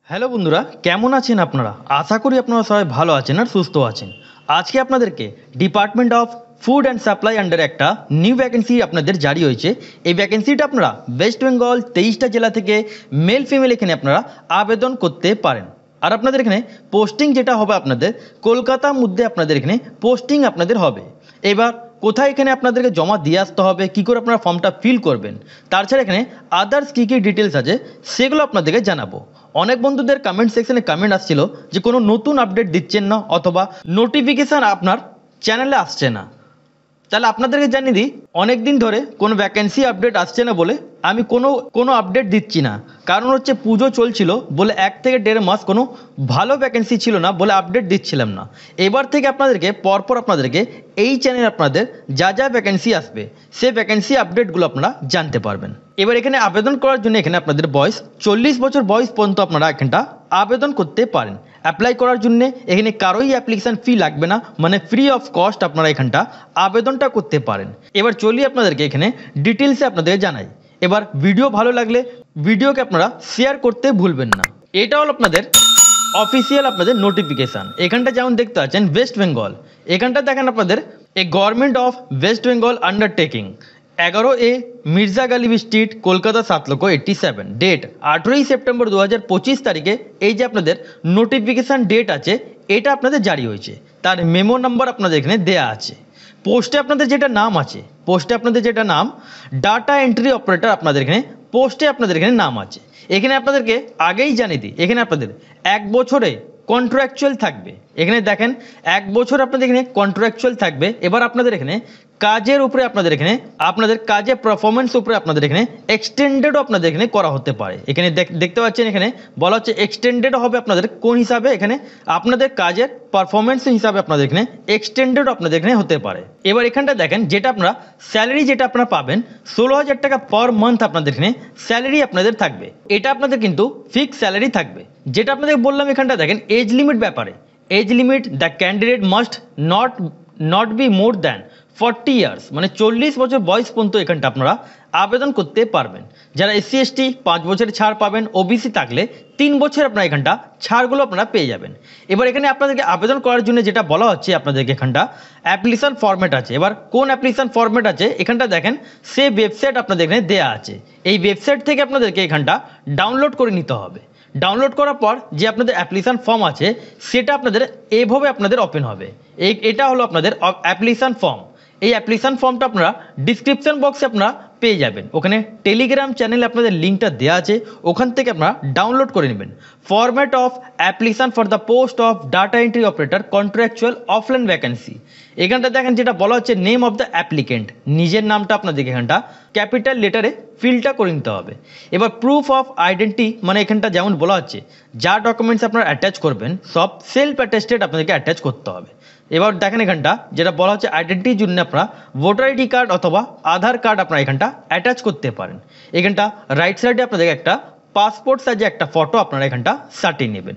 Hello বন্ধুরা, কেমন আছেন আপনারা? আশা করি আপনারা সবাই ভালো আছেন আর সুস্থ আছেন। আজকে আপনাদেরকে department of food and supply under একটা নিউ ভ্যাকেন্সি আপনাদের জারি হয়েছে। এই ভ্যাকেন্সিটা আপনারা ওয়েস্ট বেঙ্গল 23টা জেলা থেকে মেল ফিমেল এখানে আপনারা আবেদন করতে পারেন। আর আপনাদের এখানে পোস্টিং যেটা হবে আপনাদের কলকাতার মধ্যে আপনাদের এখানে পোস্টিং আপনাদের হবে। এবার কোথায় এখানে আপনাদেরকে জমা দিয়ে আসতে হবে, কী করে আপনারা ফর্মটা ফিল করবেন, তাছাড়া এখানে আদার্স কী কী ডিটেলস আছে সেগুলো আপনাদেরকে জানাবো। অনেক বন্ধুদের কমেন্ট সেকশনে কমেন্ট আসছিল যে কোনো নতুন আপডেট দিচ্ছেন না অথবা নোটিফিকেশান আপনার চ্যানেলে আসছে না। তাহলে আপনাদেরকে জানিয়ে দিই, অনেক দিন ধরে কোনো ভ্যাকেন্সি আপডেট আসছে না বলে আমি কোনো আপডেট দিচ্ছি না। কারণ হচ্ছে পুজো চলছিল বলে 1 থেকে 1.5 মাস কোনো ভালো ভ্যাকেন্সি ছিল না বলে আপডেট দিচ্ছিলাম না। এবার থেকে আপনাদেরকে পরপর আপনাদেরকে এই চ্যানেলে আপনাদের যা যা ভ্যাকেন্সি আসবে সেই ভ্যাকেন্সি আপডেটগুলো আপনারা জানতে পারবেন। এবার এখানে আবেদন করার জন্য এখানে আপনাদের বয়স 40 বছর বয়স পর্যন্ত আপনারা এখানটা আবেদন করতে পারেন। অ্যাপ্লাই করার জন্য এখানে কারোই অ্যাপ্লিকেশান ফি লাগবে না, মানে ফ্রি অফ কস্ট আপনারা এখানটা আবেদনটা করতে পারেন। এবার চলি আপনাদেরকে এখানে ডিটেলসে আপনাদের জানাই। এবার ভিডিও ভালো লাগলে ভিডিওকে আপনারা শেয়ার করতে ভুলবেন না। এটা হলো আপনাদের অফিসিয়াল আপনাদের নোটিফিকেশান। এখানটা যেমন দেখতে পাচ্ছেন ওয়েস্ট বেঙ্গল, এখানটা দেখেন আপনাদের a government of West Bengal undertaking 11A Mirza Ghalib street, Kolkata 7,87,, date 18ই সেপ্টেম্বর 2025 তারিখে এই যে আপনাদের নোটিফিকেশান ডেট আছে এটা আপনাদের জারি হয়েছে। তার মেমো নাম্বার আপনাদের এখানে দেয়া আছে। পোস্টে আপনাদের যেটা নাম আছে, পোস্টে আপনাদের যেটা নাম ডাটা এন্ট্রি অপারেটর আপনাদের এখানে পোস্টে আপনাদের এখানে নাম আছে। এখানে আপনাদেরকে আগেই জানিয়ে দিই, এখানে আপনাদের 1 বছরে কন্ট্রাকচুয়াল থাকবে। এখানে দেখেন 1 বছর আপনাদের এখানে কন্ট্রাকচুয়াল থাকবে। এবার আপনাদের এখানে কাজের উপরে আপনাদের এখানে আপনাদের কাজের পারফরমেন্স উপরে আপনাদের এখানে এক্সটেন্ডেডও আপনাদের এখানে করা হতে পারে। এখানে দেখতে পাচ্ছেন এখানে বলা হচ্ছে এক্সটেন্ডেড হবে আপনাদের কোন হিসাবে, এখানে আপনাদের কাজের পারফরমেন্স হিসাবে আপনাদের এখানে এক্সটেন্ডেড আপনাদের এখানে হতে পারে। এবার এখানটা দেখেন যেটা আপনারা স্যালারি যেটা আপনারা পাবেন 16,000 টাকা পার মান্থ আপনাদের এখানে স্যালারি আপনাদের থাকবে। এটা আপনাদের কিন্তু ফিক্স স্যালারি থাকবে। যেটা আপনাদের বললাম এখানটা দেখেন এজ লিমিট ব্যাপারে, age limit the candidate must not be more than 40 years, মানে 40 বছর বয়স পর্যন্ত এখানটা আপনারা আবেদন করতে পারবেন। যারা SC ST 5 বছরের ছাড় পাবেন, OBC থাকলে 3 বছর আপনারা এখানটা ছাড়গুলো আপনারা পেয়ে যাবেন। এবার এখানে আপনাদেরকে আবেদন করার জন্য যেটা বলা হচ্ছে আপনাদেরকে এখানটা অ্যাপ্লিকেশন ফরম্যাট আছে। এবার কোন অ্যাপ্লিকেশন ফরম্যাট আছে এখানটা দেখেন সে ওয়েবসাইট আপনাদের এখানে দেওয়া আছে। এই ওয়েবসাইট থেকে আপনাদেরকে এখানটা ডাউনলোড করে নিতে হবে। ডাউনলোড করার পর যে আপনাদের অ্যাপ্লিকেশান ফর্ম আছে সেটা আপনাদের এইভাবে আপনাদের ওপেন হবে। এটা হলো আপনাদের অ্যাপ্লিকেশান ফর্ম। এই অ্যাপ্লিকেশান ফর্মটা আপনারা ডিসক্রিপশন বক্সে আপনারা পেয়ে যাবেন। ওখানে টেলিগ্রাম চ্যানেলে আপনাদের লিঙ্কটা দেওয়া আছে, ওখান থেকে আপনারা ডাউনলোড করে নেবেন। Format of application for the post of data entry operator contractual offline vacancy. এখানটা দেখেন যেটা বলা হচ্ছে নেম অফ দ্য অ্যাপ্লিকেন্ট, নিজের নামটা আপনাদেরকে এখানটা ক্যাপিটাল লেটারে ফিলটা করে নিতে হবে। এবার প্রুফ অফ আইডেন্টি, মানে এখানটা যেমন বলা হচ্ছে যা ডকুমেন্টস আপনারা অ্যাটাচ করবেন সব সেলফ অ্যাটেস্টেড আপনাদেরকে অ্যাটাচ করতে হবে। এবার দেখেন এখানটা যেটা বলা হচ্ছে আইডেন্টিটির জন্য আপনারা ভোটার আইডি কার্ড অথবা আধার কার্ড আপনারা এখানটা অ্যাটাচ করতে পারেন। এখানটা রাইট সাইডে আপনাদের একটা পাসপোর্ট সাইজে একটা ফটো আপনারা এখানটা সাটিয়ে নেবেন।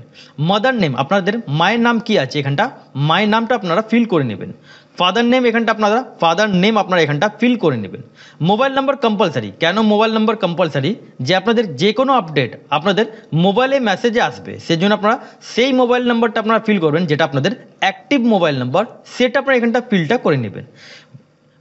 মাদার নেম, আপনাদের মায়ের নাম কি আছে এখানটা মায়ের নামটা আপনারা ফিল করে নেবেন। ফাদার নেম, এখানটা আপনারা ফাদার নেম আপনারা এখানটা ফিল করে নেবেন। Mobile number compulsory. কেন মোবাইল নাম্বার কম্পালসারি? যে আপনাদের যে কোনো আপডেট আপনাদের মোবাইলে মেসেজে আসবে, সেজন্য আপনারা সেই মোবাইল নাম্বারটা আপনারা ফিল করবেন যেটা আপনাদের অ্যাক্টিভ মোবাইল নাম্বার, সেটা আপনারা এখানটা ফিলটা করে নেবেন।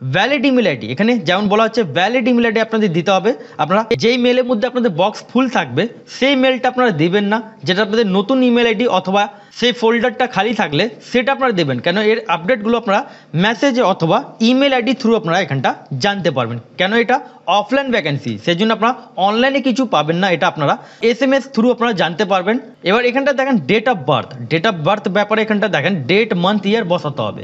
ভ্যালিড ইমেল আইডি, এখানে যেমন বলা হচ্ছে ভ্যালিড ইমেল আইডি আপনাদের দিতে হবে। আপনারা যেই মেলের মধ্যে আপনাদের বক্স ফুল থাকবে সেই মেলটা আপনারা দিবেন না, যেটা আপনাদের নতুন ইমেল আইডি অথবা সেই ফোল্ডারটা খালি থাকলে সেটা আপনারা দেবেন। কেন এর আপডেটগুলো আপনারা মেসেজে অথবা ইমেল আইডি থ্রু আপনারা এখানটা জানতে পারবেন। কেন এটা অফলাইন ভ্যাকেন্সি, সেই জন্য আপনারা অনলাইনে কিছু পাবেন না, এটা আপনারা SMS থ্রু আপনারা জানতে পারবেন। এবার এখানটা দেখেন date of birth, date of birth ব্যাপারে এখানটা দেখেন ডেট মান্থ ইয়ার বসাতে হবে।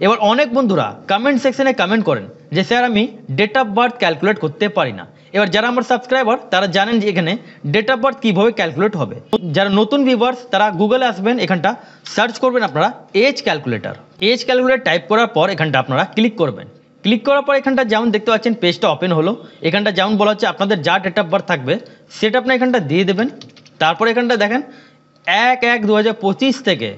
এবার অনেক বন্ধুরা কমেন্ট সেকশনে কমেন্ট করেন যে স্যার আমি ডেট অফ বার্থ ক্যালকুলেট করতে পারি না। এবার যারা আমার সাবস্ক্রাইবার তারা জানেন যে এখানে ডেট অফ বার্থ কীভাবে ক্যালকুলেট হবে। যারা নতুন ভিউয়ার্স তারা গুগলে আসবেন, এখানটা সার্চ করবেন আপনারা age calculator. Age calculator type করার পর এখানটা আপনারা ক্লিক করবেন। ক্লিক করার পর এখানটা যেমন দেখতে পাচ্ছেন পেজটা ওপেন হলো। এখানটা যেমন বলা হচ্ছে আপনাদের যা ডেট অফ বার্থ থাকবে সেটা আপনার এখানটা দিয়ে দেবেন। তারপর এখানটা দেখেন 1/1/2025 থেকে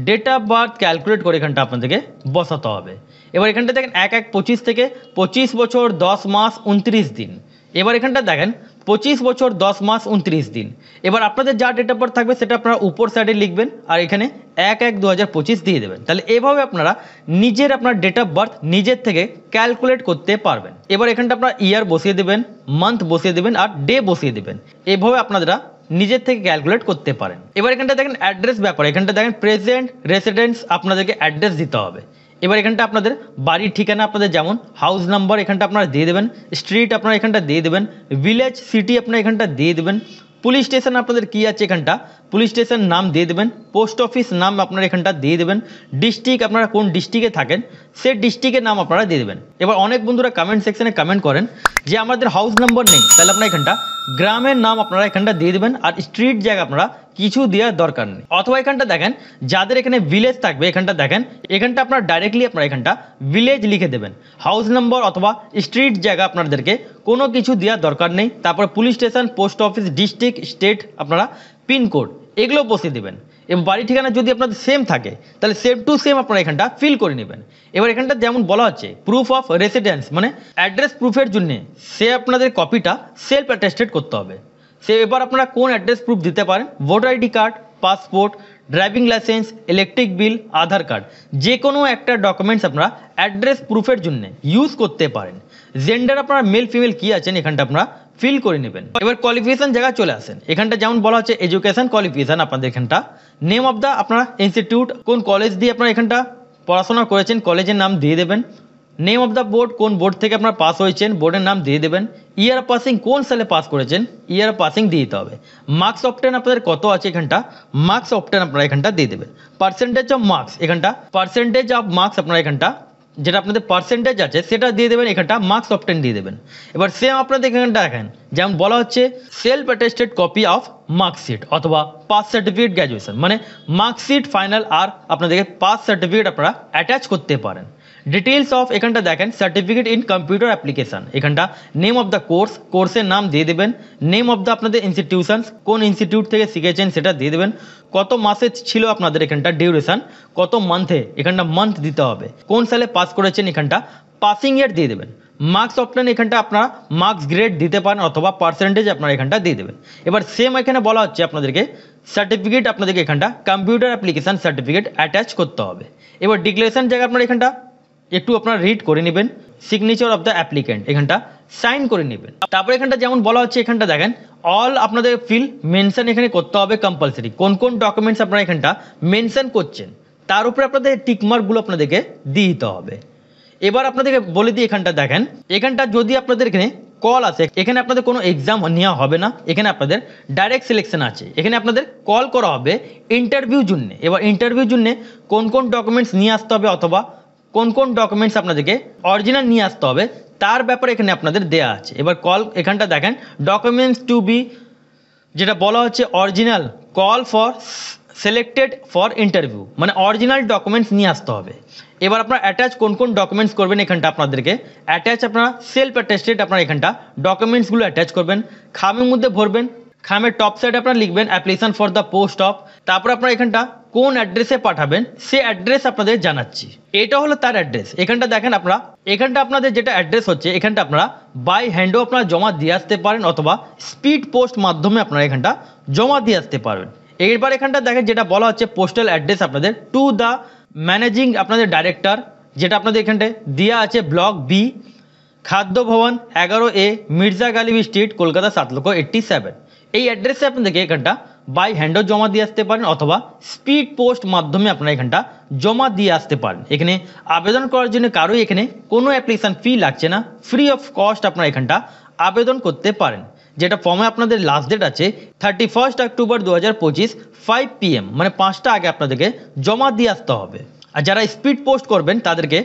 ডেট অফ বার্থ ক্যালকুলেট করে এখানটা আপনাদেরকে বসাতে হবে। এবার এখানটা দেখেন 1/1/25 থেকে 25 বছর 10 মাস 29 দিন এবার এখানটা দেখেন 25 বছর 10 মাস 29 দিন। এবার আপনাদের যা ডেট অফ বার্থ থাকবে সেটা আপনারা উপর সাইডে লিখবেন আর এখানে 1/1/2025 দিয়ে দেবেন। তাহলে এভাবে আপনারা নিজের আপনার ডেট অফ বার্থ নিজের থেকে ক্যালকুলেট করতে পারবেন। এবার এখানটা আপনারা ইয়ার বসিয়ে দেবেন, মান্থ বসিয়ে দেবেন আর ডে বসিয়ে দেবেন। এভাবে আপনারা নিজের থেকে ক্যালকুলেট করতে পারেন। এবার এখানটা দেখেন অ্যাড্রেস ব্যাপার, এখানটা দেখেন প্রেজেন্ট রেসিডেন্স আপনাদেরকে অ্যাড্রেস দিতে হবে। এবার এখানটা আপনাদের বাড়ির ঠিকানা আপনাদের যেমন হাউস নাম্বার এখানটা আপনারা দিয়ে দেবেন, স্ট্রিট আপনারা এখানটা দিয়ে দেবেন, ভিলেজ সিটি আপনারা এখানটা দিয়ে দেবেন, পুলিশ স্টেশন আপনাদের কী আছে এখানটা পুলিশ স্টেশন নাম দিয়ে দেবেন, পোস্ট অফিস নাম আপনারা এখানটা দিয়ে দেবেন, ডিস্ট্রিক্ট আপনারা কোন ডিস্ট্রিক্টে থাকেন সেই ডিস্ট্রিক্টের নাম আপনারা দিয়ে দেবেন। এবার অনেক বন্ধুরা কমেন্ট সেকশনে কমেন্ট করেন যে আমাদের হাউস নাম্বার নেই, তাহলে আপনারা এখানটা গ্রামের নাম আপনারা এখানটা দিয়ে দেবেন আর স্ট্রিট জায়গা আপনারা কিছু দেওয়ার দরকার নেই। অথবা এখানটা দেখেন যাদের এখানে ভিলেজ থাকবে এখানটা দেখেন এখানটা আপনারা ডাইরেক্টলি আপনারা এখানটা ভিলেজ লিখে দেবেন, হাউস নাম্বার অথবা স্ট্রিট জায়গা আপনাদেরকে কোনো কিছু দেওয়ার দরকার নেই। তারপর police station, post office, district, state আপনারা পিনকোড এগুলো বসিয়ে দেবেন। এবং বাড়ি ঠিকানা যদি আপনাদের সেম থাকে তাহলে সেম টু সেম আপনারা এখানটা ফিল করে নেবেন। এবার এখানটা যেমন বলা হচ্ছে প্রুফ অফ রেসিডেন্স মানে অ্যাড্রেস প্রুফের জন্য সে আপনাদের কপিটা সেলফ অ্যাটেস্টেড করতে হবে। সে এবার আপনারা কোন অ্যাড্রেস প্রুফ দিতে পারেন, voter ID card, passport, driving licence, electric bill, Aadhaar card, যে কোনো একটা ডকুমেন্টস আপনারা অ্যাড্রেস প্রুফের জন্য ইউজ করতে পারেন। জেন্ডার আপনারা মেল ফিমেল কী আছেন এখানটা আপনারা ফিল করে নেবেন। এবার কোয়ালিফিকেশন জায়গা চলে আসেন, এখানটা যেমন বলা হচ্ছে এডুকেশন কোয়ালিফিকেশন আপনাদের এখানটা, নেম অফ দ্য আপনারা ইনস্টিটিউট কোন কলেজ দিয়ে আপনারা এখানটা পড়াশোনা করেছেন কলেজের নাম দিয়ে দেবেন, নেম অফ দ্য বোর্ড কোন বোর্ড থেকে আপনারা পাস হয়েছেন বোর্ডের নাম দিয়ে দেবেন, ইয়ার পাসিং কোন সালে পাস করেছেন ইয়ার পাসিং দিয়ে দিতে হবে, মার্কস অফ 10 আপনাদের কত আছে এখানটা মার্কস অফ 10 আপনারা এখানটা দিয়ে দেবেন, পার্সেন্টেজ অফ মার্কস এখানটা পার্সেন্টেজ অফ মার্কস আপনারা এখানটা যেটা আপনাদের পার্সেন্টেজ আছে সেটা দিয়ে দেবেন, এখানটা মার্কস অফ 10 দিয়ে দেবেন। এবার সেম আপনাদের এখানটা দেখেন যেমন বলা হচ্ছে self attested copy of marksheet অথবা পাস সার্টিফিকেট গ্র্যাজুয়েশন মানে মার্কশিট ফাইনাল আর আপনাদেরকে পাস সার্টিফিকেট আপনারা অ্যাটাচ করতে পারেন। ডিটেলস অফ এখানটা দেখেন সার্টিফিকেট ইন কম্পিউটার অ্যাপ্লিকেশন এখানটা নেম অফ দ্য কোর্স কোর্সের নাম দিয়ে দেবেন, নেম অফ দ্য আপনাদের ইনস্টিটিউশনস কোন ইনস্টিটিউট থেকে শিখেছেন সেটা দিয়ে দেবেন, কত মাসে ছিল আপনাদের এখানটা ডিউরেশন, কত মান্থে এখানটা মান্থ দিতে হবে, কোন সালে পাস করেছেন এখানটা পাসিং ইয়ার দিয়ে দেবেন, মার্কস অফ 10 এখানটা আপনারা মার্কস গ্রেড দিতে পারেন অথবা পার্সেন্টেজ আপনারা এখানটা দিয়ে দেবেন। এবার সেম এখানে বলা হচ্ছে আপনাদেরকে সার্টিফিকেট আপনাদেরকে এখানটা কম্পিউটার অ্যাপ্লিকেশন সার্টিফিকেট অ্যাটাচ করতে হবে। এবার ডিক্লারেশন জায়গা আপনারা এখানটা একটু আপনারা রিড করে নেবেন, সিগনেচার অফ দ্য অ্যাপ্লিকেন্ট এখানটা সাইন করে নেবেন। তারপর এখানটা যেমন বলা হচ্ছে এখানটা দেখেন অল আপনাদের ফিল মেনশন এখানে করতে হবে কম্পালসারি, কোন কোন ডকুমেন্টস আপনারা এখানটা মেনশন করছেন তার উপরে আপনাদের টিকমার্কগুলো আপনাদেরকে দিয়ে দিতে হবে। এবার আপনাদেরকে বলে দিই এখানটা দেখেন এখানটা যদি আপনাদের এখানে কল আসে এখানে আপনাদের কোনো এক্সাম নেওয়া হবে না, এখানে আপনাদের ডাইরেক্ট সিলেকশন আছে, এখানে আপনাদের কল করা হবে ইন্টারভিউর জন্য। এবার ইন্টারভিউর জন্য কোন কোন ডকুমেন্টস নিয়ে আসতে হবে অথবা কোন কোন ডকুমেন্টস আপনাদেরকে অরিজিনাল নিয়ে আসতে হবে তার ব্যাপারে এখানে আপনাদের দেয়া আছে। এবার কল এখানটা দেখেন ডকুমেন্টস টু বি যেটা বলা হচ্ছে original call for selected for interview মানে অরিজিনাল ডকুমেন্টস নিয়ে আসতে হবে। এবার আপনারা অ্যাটাচ কোন কোন ডকুমেন্টস করবেন এখানটা আপনাদেরকে অ্যাটাচ আপনারা সেলফ অ্যাটেস্টেড আপনারা এখানটা ডকুমেন্টসগুলো অ্যাটাচ করবেন, খামের মধ্যে ভরবেন, খামের টপ সাইডে আপনারা লিখবেন application for the post of, তারপর আপনারা এখানটা কোন অ্যাড্রেসে পাঠাবেন সে অ্যাড্রেস আপনাদের জানাচ্ছি, এটা হলো তার অ্যাড্রেস। এখানটা দেখেন আপনারা এখানটা আপনাদের যেটা অ্যাড্রেস হচ্ছে এখানটা আপনারা বাই হ্যান্ডও আপনারা জমা দিয়ে আসতে পারেন অথবা স্পিড পোস্ট মাধ্যমে আপনারা এখানটা জমা দিয়ে আসতে পারবেন। এরপর এখানটা দেখেন যেটা বলা হচ্ছে পোস্টাল অ্যাড্রেস আপনাদের টু দ্য ম্যানেজিং আপনাদের ডাইরেক্টর যেটা আপনাদের এখানটায় দেওয়া আছে ব্লক বি, খাদ্য ভবন 11A, মির্জা গালিব স্ট্রিট, কলকাতা 7,87,। এই অ্যাড্রেসে আপনাদেরকে এখানটা বাই হ্যান্ডও জমা দিয়ে আসতে পারেন অথবা স্পিড পোস্ট মাধ্যমে আপনারা এখানটা জমা দিয়ে আসতে পারেন। এখানে আবেদন করার জন্য কারোই এখানে কোনো অ্যাপ্লিকেশান ফি লাগছে না, ফ্রি অফ কস্ট আপনারা এখানটা আবেদন করতে পারেন। যেটা ফর্মে আপনাদের লাস্ট ডেট আছে 31 অক্টোবর 2025 5 PM মানে 5টা আগে আপনাদেরকে জমা দিয়ে আসতে হবে। আর যারা স্পিড পোস্ট করবেন তাদেরকে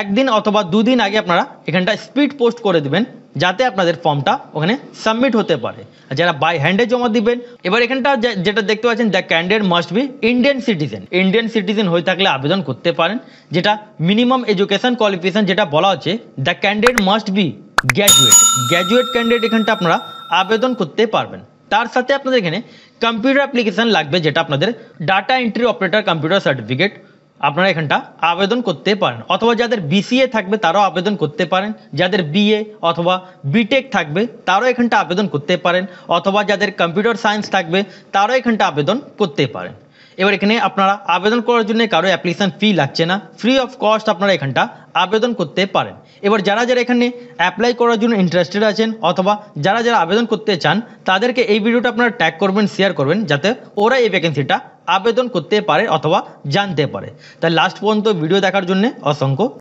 একদিন অথবা দুদিন আগে আপনারা এখানটা স্পিড পোস্ট করে দেবেন যাতে আপনাদের ফর্মটা ওখানে সাবমিট হতে পারে। আর যারা বাই হ্যান্ডে জমা দিবেন এবার এখানটা যেটা দেখতে পাচ্ছেন the candidate must be Indian citizen হয়ে থাকলে আবেদন করতে পারেন। যেটা মিনিমাম এডুকেশন কোয়ালিফিকেশন যেটা বলা হচ্ছে the candidate must be graduate candidate এখানটা আপনারা আবেদন করতে পারবেন। তার সাথে আপনাদের এখানে কম্পিউটার অ্যাপ্লিকেশন লাগবে যেটা আপনাদের data entry operator computer certificate, আপনারা এখানটা আবেদন করতে পারেন, অথবা যাদের বিসিএ থাকবে তারাও আবেদন করতে পারেন, যাদের বিএ অথবা বিটেক থাকবে তারাও এখানটা আবেদন করতে পারেন, অথবা যাদের কম্পিউটার সায়েন্স থাকবে তারাও এখানটা আবেদন করতে পারেন। এবার এখানে আপনারা আবেদন করার জন্য কারো অ্যাপ্লিকেশন ফি লাগছে না, ফ্রি অফ কস্ট আপনারা এখানটা আবেদন করতে পারেন। এবার যারা যারা এখানে অ্যাপ্লাই করার জন্য ইন্টারেস্টেড আছেন অথবা যারা যারা আবেদন করতে চান তাদেরকে এই ভিডিওটা আপনারা ট্যাগ করবেন, শেয়ার করবেন, যাতে ওরা এই ভ্যাকেন্সিটা আবেদন করতে পারে অথবা জানতে পারে। তাই লাস্ট পর্যন্ত ভিডিও দেখার জন্য অসংখ্য